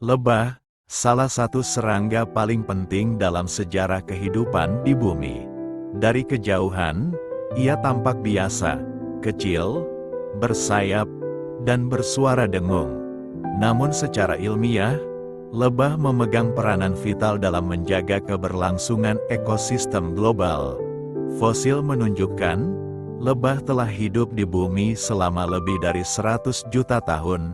Lebah, salah satu serangga paling penting dalam sejarah kehidupan di bumi. Dari kejauhan, ia tampak biasa, kecil, bersayap, dan bersuara dengung. Namun secara ilmiah, lebah memegang peranan vital dalam menjaga keberlangsungan ekosistem global. Fosil menunjukkan, lebah telah hidup di bumi selama lebih dari 100 juta tahun,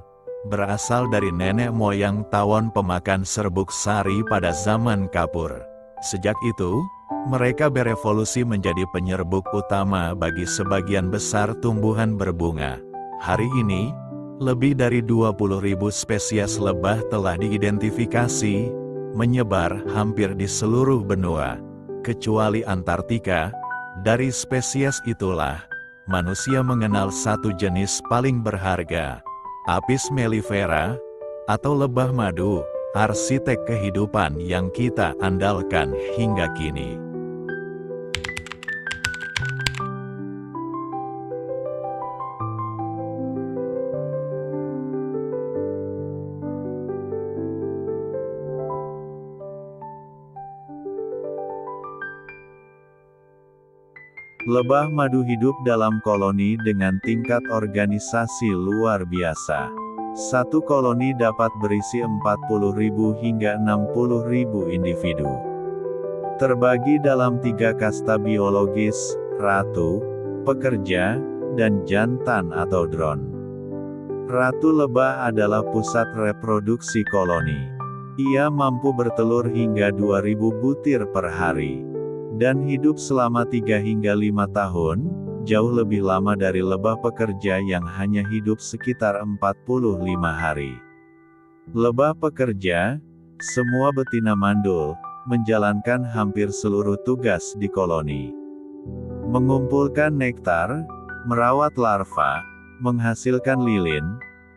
berasal dari nenek moyang tawon pemakan serbuk sari pada zaman Kapur. Sejak itu, mereka berevolusi menjadi penyerbuk utama bagi sebagian besar tumbuhan berbunga. Hari ini, lebih dari 20.000 spesies lebah telah diidentifikasi, menyebar hampir di seluruh benua, kecuali Antartika. Dari spesies itulah, manusia mengenal satu jenis paling berharga, Apis mellifera, atau lebah madu, arsitek kehidupan yang kita andalkan hingga kini. Lebah madu hidup dalam koloni dengan tingkat organisasi luar biasa. Satu koloni dapat berisi 40.000 hingga 60.000 individu. Terbagi dalam 3 kasta biologis, ratu, pekerja, dan jantan atau drone. Ratu lebah adalah pusat reproduksi koloni. Ia mampu bertelur hingga 2.000 butir per hari, dan hidup selama 3 hingga 5 tahun, jauh lebih lama dari lebah pekerja yang hanya hidup sekitar 45 hari. Lebah pekerja, semua betina mandul, menjalankan hampir seluruh tugas di koloni. Mengumpulkan nektar, merawat larva, menghasilkan lilin,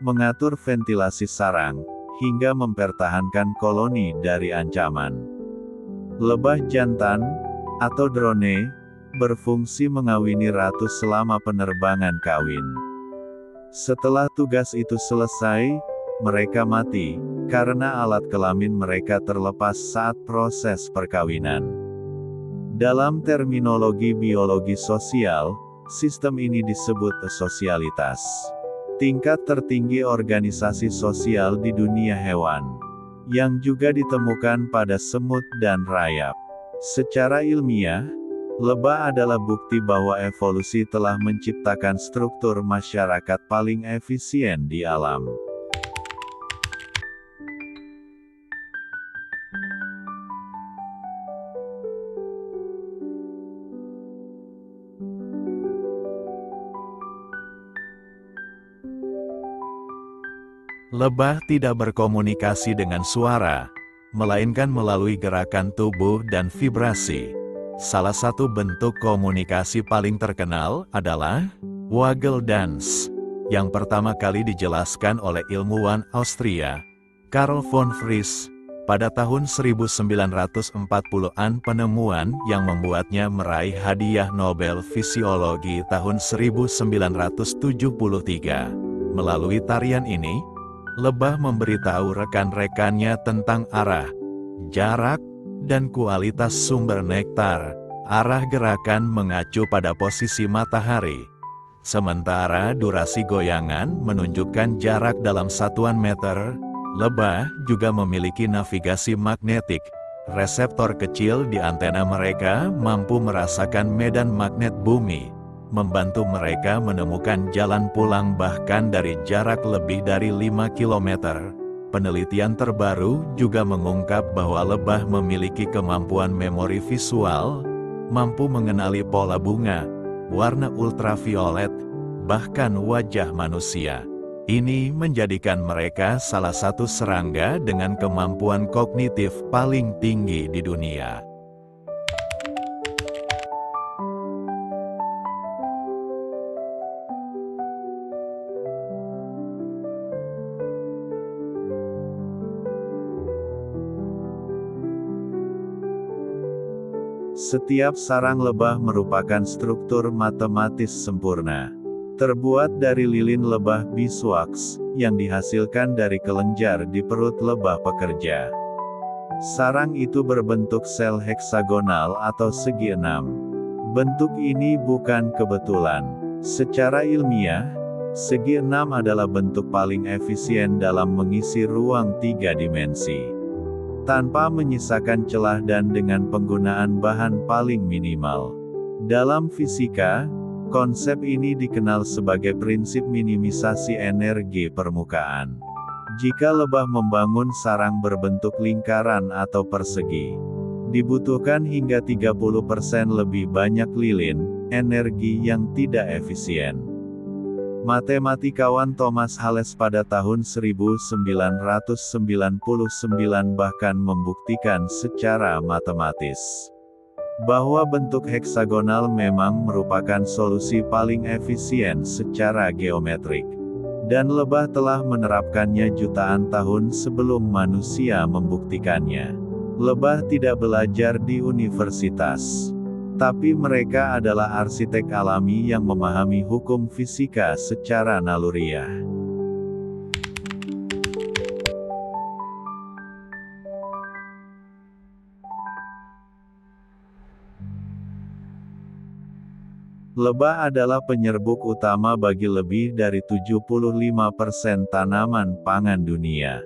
mengatur ventilasi sarang, hingga mempertahankan koloni dari ancaman. Lebah jantan, atau drone, berfungsi mengawini ratu selama penerbangan kawin. Setelah tugas itu selesai, mereka mati, karena alat kelamin mereka terlepas saat proses perkawinan. Dalam terminologi biologi sosial, sistem ini disebut sosialitas. Tingkat tertinggi organisasi sosial di dunia hewan, yang juga ditemukan pada semut dan rayap. Secara ilmiah, lebah adalah bukti bahwa evolusi telah menciptakan struktur masyarakat paling efisien di alam. Lebah tidak berkomunikasi dengan suara, melainkan melalui gerakan tubuh dan vibrasi. Salah satu bentuk komunikasi paling terkenal adalah waggle dance, yang pertama kali dijelaskan oleh ilmuwan Austria, Karl von Frisch, pada tahun 1940-an, penemuan yang membuatnya meraih hadiah Nobel Fisiologi tahun 1973. Melalui tarian ini, lebah memberitahu rekan-rekannya tentang arah, jarak, dan kualitas sumber nektar. Arah gerakan mengacu pada posisi matahari, sementara durasi goyangan menunjukkan jarak dalam satuan meter. Lebah juga memiliki navigasi magnetik. Reseptor kecil di antena mereka mampu merasakan medan magnet bumi, membantu mereka menemukan jalan pulang bahkan dari jarak lebih dari 5 km. Penelitian terbaru juga mengungkap bahwa lebah memiliki kemampuan memori visual, mampu mengenali pola bunga, warna ultraviolet, bahkan wajah manusia. Ini menjadikan mereka salah satu serangga dengan kemampuan kognitif paling tinggi di dunia. Setiap sarang lebah merupakan struktur matematis sempurna. Terbuat dari lilin lebah beeswax, yang dihasilkan dari kelenjar di perut lebah pekerja. Sarang itu berbentuk sel heksagonal atau segi enam. Bentuk ini bukan kebetulan. Secara ilmiah, segi enam adalah bentuk paling efisien dalam mengisi ruang 3 dimensi. Tanpa menyisakan celah dan dengan penggunaan bahan paling minimal. Dalam fisika, konsep ini dikenal sebagai prinsip minimisasi energi permukaan. Jika lebah membangun sarang berbentuk lingkaran atau persegi, dibutuhkan hingga 30% lebih banyak lilin, energi yang tidak efisien. Matematikawan Thomas Hales pada tahun 1999 bahkan membuktikan secara matematis bahwa bentuk heksagonal memang merupakan solusi paling efisien secara geometrik. Dan lebah telah menerapkannya jutaan tahun sebelum manusia membuktikannya. Lebah tidak belajar di universitas. Tapi mereka adalah arsitek alami yang memahami hukum fisika secara naluriah. Lebah adalah penyerbuk utama bagi lebih dari 75% tanaman pangan dunia.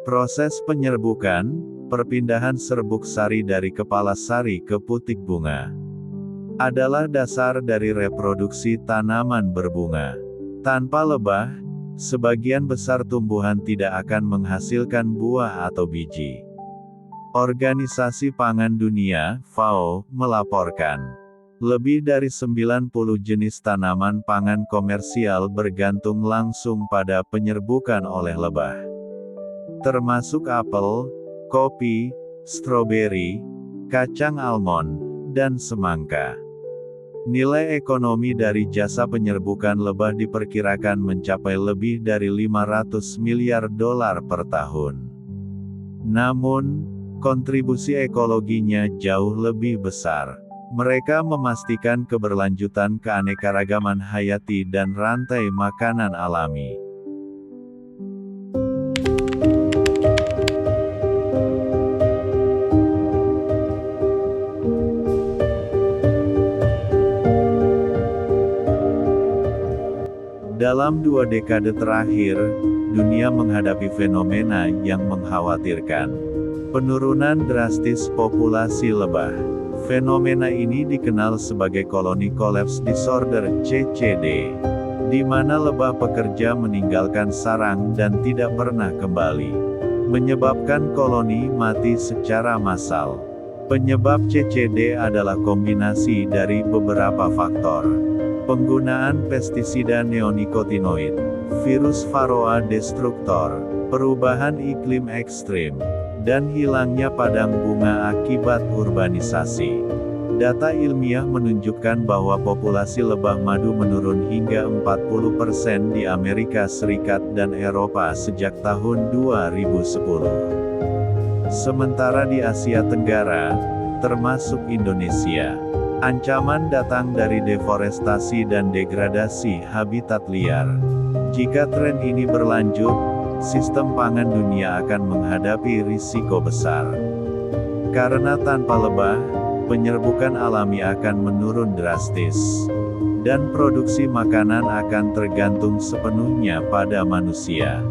Proses penyerbukan, perpindahan serbuk sari dari kepala sari ke putik bunga, adalah dasar dari reproduksi tanaman berbunga. Tanpa lebah, sebagian besar tumbuhan tidak akan menghasilkan buah atau biji. Organisasi Pangan Dunia, FAO, melaporkan, lebih dari 90 jenis tanaman pangan komersial bergantung langsung pada penyerbukan oleh lebah. Termasuk apel, kopi, stroberi, kacang almond, dan semangka. Nilai ekonomi dari jasa penyerbukan lebah diperkirakan mencapai lebih dari 500 miliar dolar per tahun. Namun, kontribusi ekologinya jauh lebih besar. Mereka memastikan keberlanjutan keanekaragaman hayati dan rantai makanan alami. Dalam 2 dekade terakhir, dunia menghadapi fenomena yang mengkhawatirkan. Penurunan drastis populasi lebah. Fenomena ini dikenal sebagai koloni collapse disorder (CCD), di mana lebah pekerja meninggalkan sarang dan tidak pernah kembali, menyebabkan koloni mati secara massal. Penyebab CCD adalah kombinasi dari beberapa faktor. Penggunaan pestisida neonikotinoid, virus Varroa destructor, perubahan iklim ekstrim, dan hilangnya padang bunga akibat urbanisasi. Data ilmiah menunjukkan bahwa populasi lebah madu menurun hingga 40% di Amerika Serikat dan Eropa sejak tahun 2010. Sementara di Asia Tenggara, termasuk Indonesia, ancaman datang dari deforestasi dan degradasi habitat liar. Jika tren ini berlanjut, sistem pangan dunia akan menghadapi risiko besar. Karena tanpa lebah, penyerbukan alami akan menurun drastis. Dan produksi makanan akan tergantung sepenuhnya pada manusia.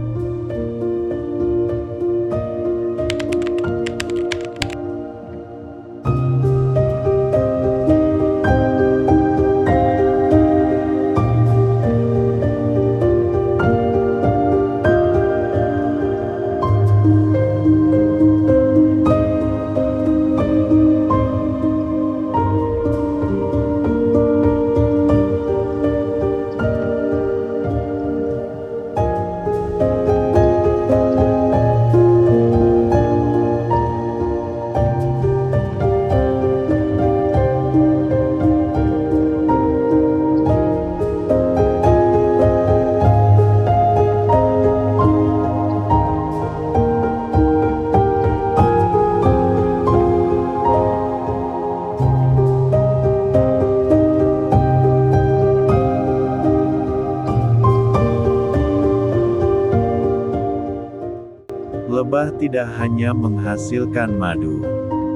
Lebah tidak hanya menghasilkan madu.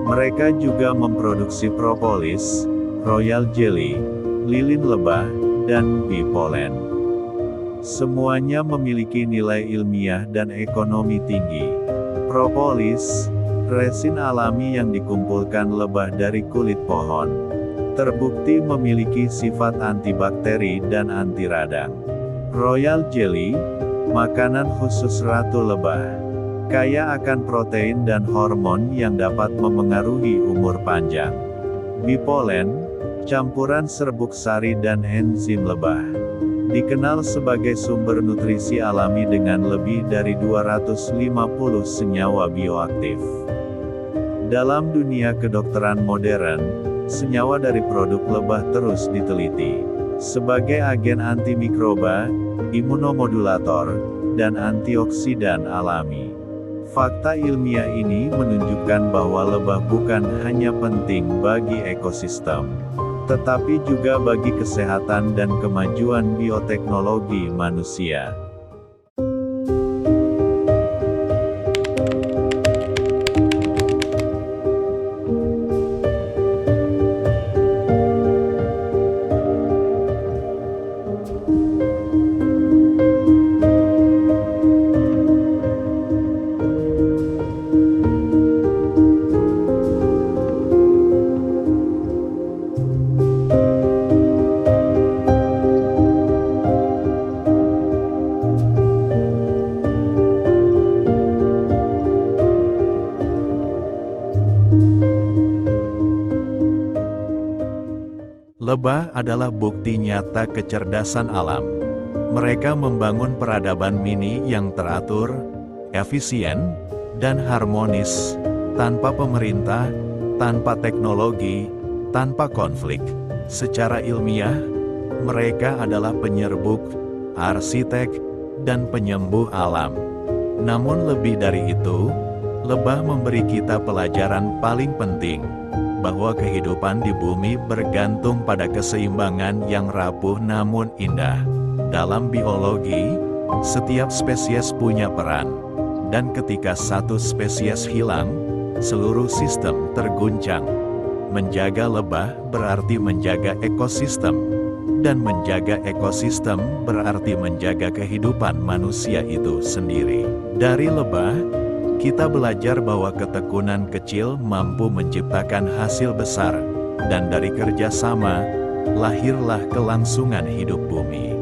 Mereka juga memproduksi propolis, royal jelly, lilin lebah, dan bee pollen. Semuanya memiliki nilai ilmiah dan ekonomi tinggi. Propolis, resin alami yang dikumpulkan lebah dari kulit pohon, terbukti memiliki sifat antibakteri dan anti radang. Royal jelly, makanan khusus ratu lebah, kaya akan protein dan hormon yang dapat memengaruhi umur panjang. Bee pollen, campuran serbuk sari dan enzim lebah, dikenal sebagai sumber nutrisi alami dengan lebih dari 250 senyawa bioaktif. Dalam dunia kedokteran modern, senyawa dari produk lebah terus diteliti sebagai agen antimikroba, imunomodulator, dan antioksidan alami. Fakta ilmiah ini menunjukkan bahwa lebah bukan hanya penting bagi ekosistem, tetapi juga bagi kesehatan dan kemajuan bioteknologi manusia. Lebah adalah bukti nyata kecerdasan alam. Mereka membangun peradaban mini yang teratur, efisien, dan harmonis, tanpa pemerintah, tanpa teknologi, tanpa konflik. Secara ilmiah, mereka adalah penyerbuk, arsitek, dan penyembuh alam. Namun lebih dari itu, lebah memberi kita pelajaran paling penting, bahwa kehidupan di bumi bergantung pada keseimbangan yang rapuh namun indah. Dalam biologi, setiap spesies punya peran, dan ketika satu spesies hilang, seluruh sistem terguncang. Menjaga lebah berarti menjaga ekosistem, dan menjaga ekosistem berarti menjaga kehidupan manusia itu sendiri. Dari lebah, kita belajar bahwa ketekunan kecil mampu menciptakan hasil besar, dan dari kerjasama, lahirlah kelangsungan hidup bumi.